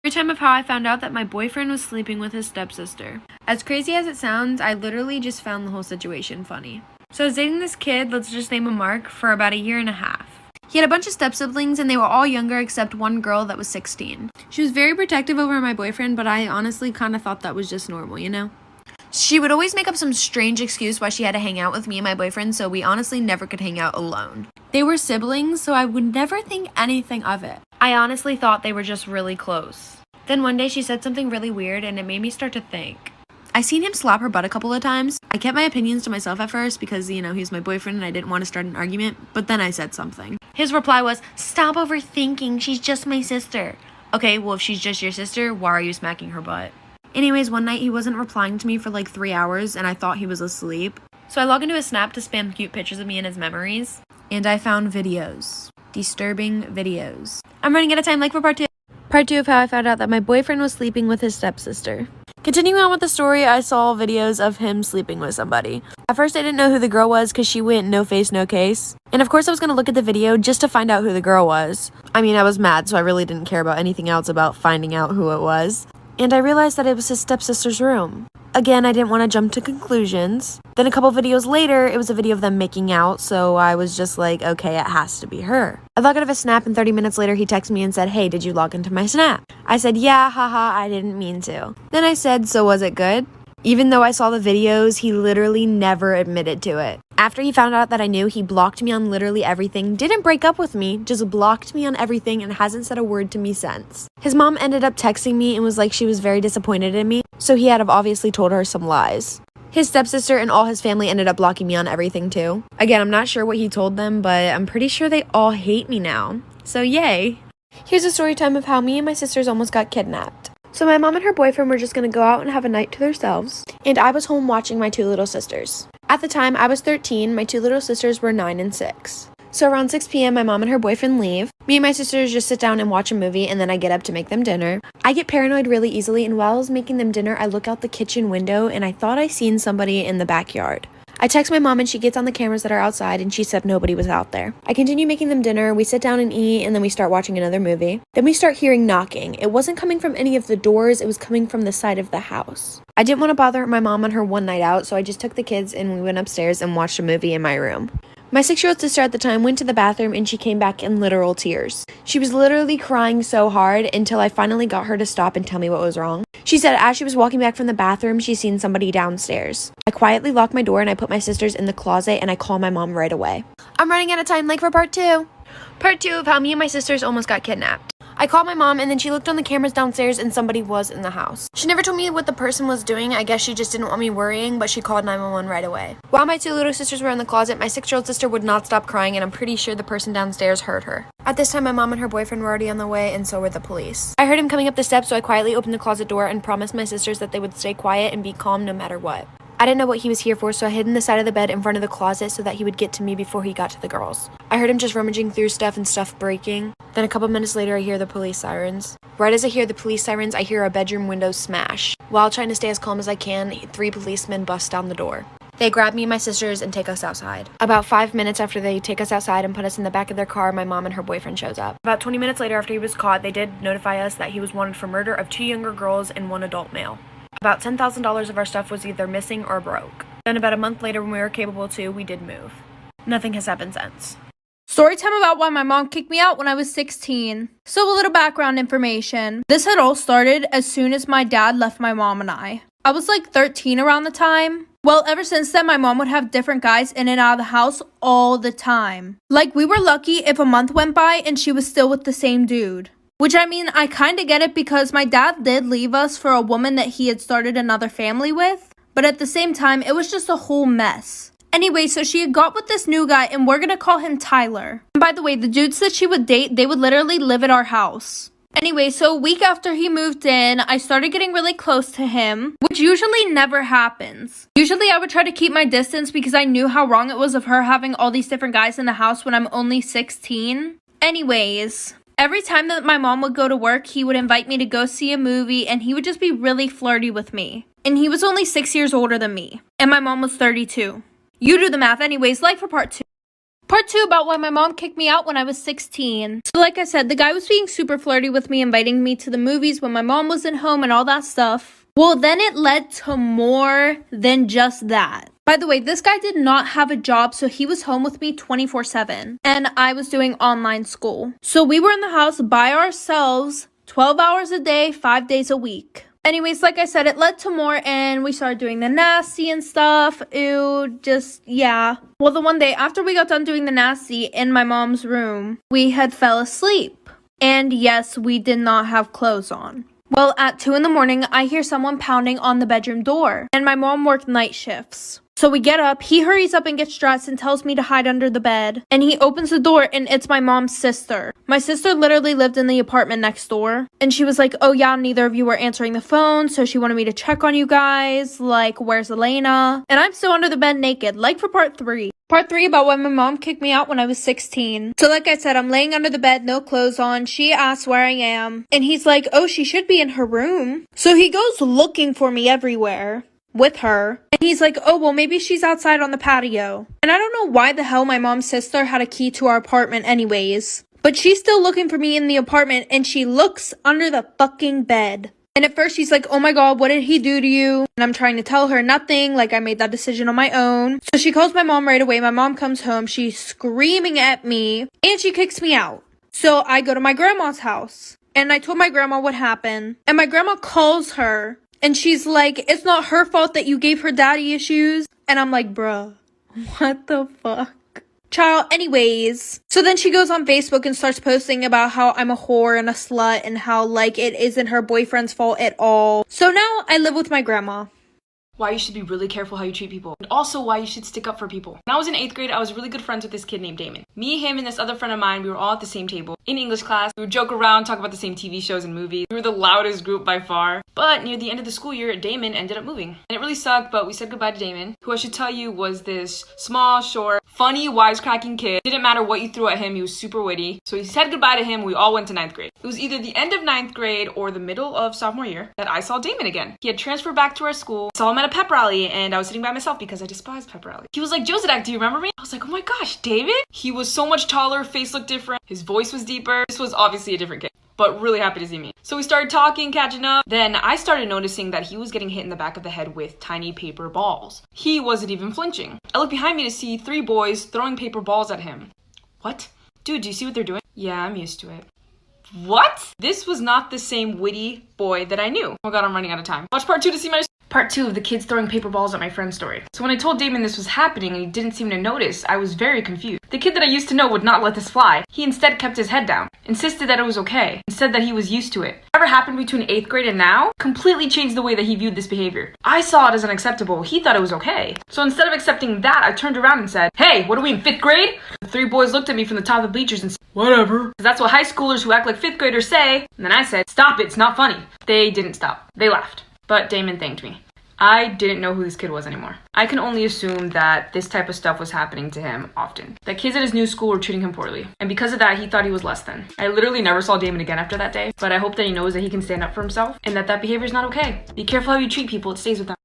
Time of how I found out that my boyfriend was sleeping with his stepsister. As crazy as it sounds, I literally just found the whole situation funny. So I was dating this kid, let's just name him Mark, for about a year and a half. He had a bunch of step-siblings and they were all younger except one girl that was 16. She was very protective over my boyfriend, but I honestly kind of thought that was just normal, you know? She would always make up some strange excuse why she had to hang out with me and my boyfriend, so we honestly never could hang out alone. They were siblings, so I would never think anything of it. I honestly thought they were just really close. Then one day she said something really weird and it made me start to think. I seen him slap her butt a couple of times. I kept my opinions to myself at first because, you know, he's my boyfriend and I didn't want to start an argument, but then I said something. His reply was, "Stop overthinking, she's just my sister." Okay, well if she's just your sister, why are you smacking her butt? Anyways, one night he wasn't replying to me for like 3 hours and I thought he was asleep. So I log into his Snap to spam cute pictures of me and his memories. And I found videos. Disturbing videos. I'm running out of time, like for part 2. Part 2 of how I found out that my boyfriend was sleeping with his stepsister. Continuing on with the story, I saw videos of him sleeping with somebody. At first I didn't know who the girl was because she went no face, no case. And of course I was going to look at the video just to find out who the girl was. I mean, I was mad, so I really didn't care about anything else about finding out who it was. And I realized that it was his stepsister's room. Again, I didn't want to jump to conclusions. Then a couple videos later, it was a video of them making out, so I was just like, okay, it has to be her. I logged out of his Snap and 30 minutes later he texted me and said, "Hey, did you log into my Snap?" I said, "Yeah, haha, I didn't mean to." Then I said, "So was it good?" Even though I saw the videos, he literally never admitted to it. After he found out that I knew, he blocked me on literally everything, didn't break up with me, just blocked me on everything and hasn't said a word to me since. His mom ended up texting me and was like she was very disappointed in me, so he had obviously told her some lies. His stepsister and all his family ended up blocking me on everything too. Again, I'm not sure what he told them, but I'm pretty sure they all hate me now. So yay! Here's a story time of how me and my sisters almost got kidnapped. So my mom and her boyfriend were just gonna go out and have a night to themselves, and I was home watching my 2 little sisters. At the time, I was 13, my 2 little sisters were 9 and 6. So around 6 p.m., my mom and her boyfriend leave. Me and my sisters just sit down and watch a movie, and then I get up to make them dinner. I get paranoid really easily, and while I was making them dinner, I look out the kitchen window, and I thought I seen somebody in the backyard. I text my mom and she gets on the cameras that are outside and she said nobody was out there. I continue making them dinner, we sit down and eat, and then we start watching another movie. Then we start hearing knocking. It wasn't coming from any of the doors, it was coming from the side of the house. I didn't want to bother my mom on her one night out, so I just took the kids and we went upstairs and watched a movie in my room. My 6-year-old sister at the time went to the bathroom and she came back in literal tears. She was literally crying so hard until I finally got her to stop and tell me what was wrong. She said as she was walking back from the bathroom, she seen somebody downstairs. I quietly locked my door and I put my sisters in the closet and I called my mom right away. I'm running out of time, like for part 2. Part 2 of how me and my sisters almost got kidnapped. I called my mom and then she looked on the cameras downstairs and somebody was in the house. She never told me what the person was doing. I guess she just didn't want me worrying, but she called 911 right away. While my 2 little sisters were in the closet, my 6-year-old sister would not stop crying and I'm pretty sure the person downstairs heard her. At this time, my mom and her boyfriend were already on the way and so were the police. I heard him coming up the steps, so I quietly opened the closet door and promised my sisters that they would stay quiet and be calm no matter what. I didn't know what he was here for, so I hid in the side of the bed in front of the closet so that he would get to me before he got to the girls. I heard him just rummaging through stuff and stuff breaking. Then a couple minutes later, I hear the police sirens. Right as I hear the police sirens, I hear a bedroom window smash. While trying to stay as calm as I can, 3 policemen bust down the door. They grab me and my sisters and take us outside. About 5 minutes after they take us outside and put us in the back of their car, my mom and her boyfriend shows up. About 20 minutes later after he was caught, they did notify us that he was wanted for murder of 2 younger girls and 1 adult male. About $10,000 of our stuff was either missing or broke. Then about a month later, when we were capable to, we did move. Nothing has happened since. Story time about why my mom kicked me out when I was 16. So a little background information. This had all started as soon as my dad left my mom and I. I was like 13 around the time. Well, ever since then, my mom would have different guys in and out of the house all the time. Like, we were lucky if a month went by and she was still with the same dude. Which, I mean, I kind of get it because my dad did leave us for a woman that he had started another family with. But at the same time, it was just a whole mess. Anyway, so she had got with this new guy and we're gonna call him Tyler. And by the way, the dudes that she would date, they would literally live at our house. Anyway, so a week after he moved in, I started getting really close to him, which usually never happens. Usually I would try to keep my distance because I knew how wrong it was of her having all these different guys in the house when I'm only 16. Anyways, every time that my mom would go to work, he would invite me to go see a movie and he would just be really flirty with me. And he was only 6 years older than me. And my mom was 32. You do the math. Anyways, like for part 2. Part 2 about why my mom kicked me out when I was 16. So like I said, the guy was being super flirty with me, inviting me to the movies when my mom wasn't home and all that stuff. Well, then it led to more than just that. By the way, this guy did not have a job, so he was home with me 24/7. And I was doing online school. So we were in the house by ourselves, 12 hours a day, 5 days a week. Anyways, like I said, it led to more and we started doing the nasty and stuff. Ew, just, yeah. Well, the one day after we got done doing the nasty in my mom's room, we had fell asleep. And yes, we did not have clothes on. Well, at 2 in the morning, I hear someone pounding on the bedroom door. And my mom worked night shifts. So we get up, he hurries up and gets dressed and tells me to hide under the bed. And he opens the door and it's my mom's sister. My sister literally lived in the apartment next door. And she was like, oh yeah, neither of you were answering the phone. So she wanted me to check on you guys. Like, where's Elena? And I'm still under the bed naked, like for part 3. Part 3 about why my mom kicked me out when I was 16. So like I said, I'm laying under the bed, no clothes on. She asks where I am. And he's like, oh, she should be in her room. So he goes looking for me everywhere with her. And he's like, oh, well, maybe she's outside on the patio. And I don't know why the hell my mom's sister had a key to our apartment anyways. But she's still looking for me in the apartment and she looks under the fucking bed. And at first she's like, oh my god, what did he do to you? And I'm trying to tell her nothing, like I made that decision on my own. So she calls my mom right away. My mom comes home. She's screaming at me and she kicks me out. So I go to my grandma's house and I told my grandma what happened. And my grandma calls her and she's like, it's not her fault that you gave her daddy issues. And I'm like, bruh, what the fuck? Child, anyways. So then she goes on Facebook and starts posting about how I'm a whore and a slut and how, like, it isn't her boyfriend's fault at all. So now I live with my grandma. Why you should be really careful how you treat people. And also why you should stick up for people. When I was in 8th grade, I was really good friends with this kid named Damon. Me, him, and this other friend of mine, we were all at the same table. In English class, we would joke around, talk about the same TV shows and movies. We were the loudest group by far. But near the end of the school year, Damon ended up moving. And it really sucked, but we said goodbye to Damon, who I should tell you was this small, short, funny, wisecracking kid. Didn't matter what you threw at him, he was super witty. So we said goodbye to him, we all went to 9th grade. It was either the end of 9th grade or the middle of sophomore year that I saw Damon again. He had transferred back to our school, saw him at a pep rally, and I was sitting by myself because I despised pep rally. He was like, Josadak, do you remember me? I was like, oh my gosh, David? He was so much taller, face looked different, his voice was deeper. This was obviously a different kid, but really happy to see me. So we started talking, catching up. Then I started noticing that he was getting hit in the back of the head with tiny paper balls. He wasn't even flinching. I looked behind me to see 3 boys throwing paper balls at him. What? Dude, do you see what they're doing? Yeah, I'm used to it. What? This was not the same witty boy that I knew. Oh my god, I'm running out of time. Watch part 2 to see my part 2 of the kids throwing paper balls at my friend's story. So when I told Damon this was happening and he didn't seem to notice, I was very confused. The kid that I used to know would not let this fly. He instead kept his head down, insisted that it was okay, and said that he was used to it. Whatever happened between 8th grade and now completely changed the way that he viewed this behavior. I saw it as unacceptable. He thought it was okay. So instead of accepting that, I turned around and said, hey, what are we in 5th grade? The 3 boys looked at me from the top of the bleachers and said, whatever. Because that's what high schoolers who act like 5th graders say. And then I said, stop it, it's not funny. They didn't stop. They laughed. But Damon thanked me. I didn't know who this kid was anymore. I can only assume that this type of stuff was happening to him often. That kids at his new school were treating him poorly. And because of that, he thought he was less than. I literally never saw Damon again after that day, but I hope that he knows that he can stand up for himself and that that behavior is not okay. Be careful how you treat people, it stays with them.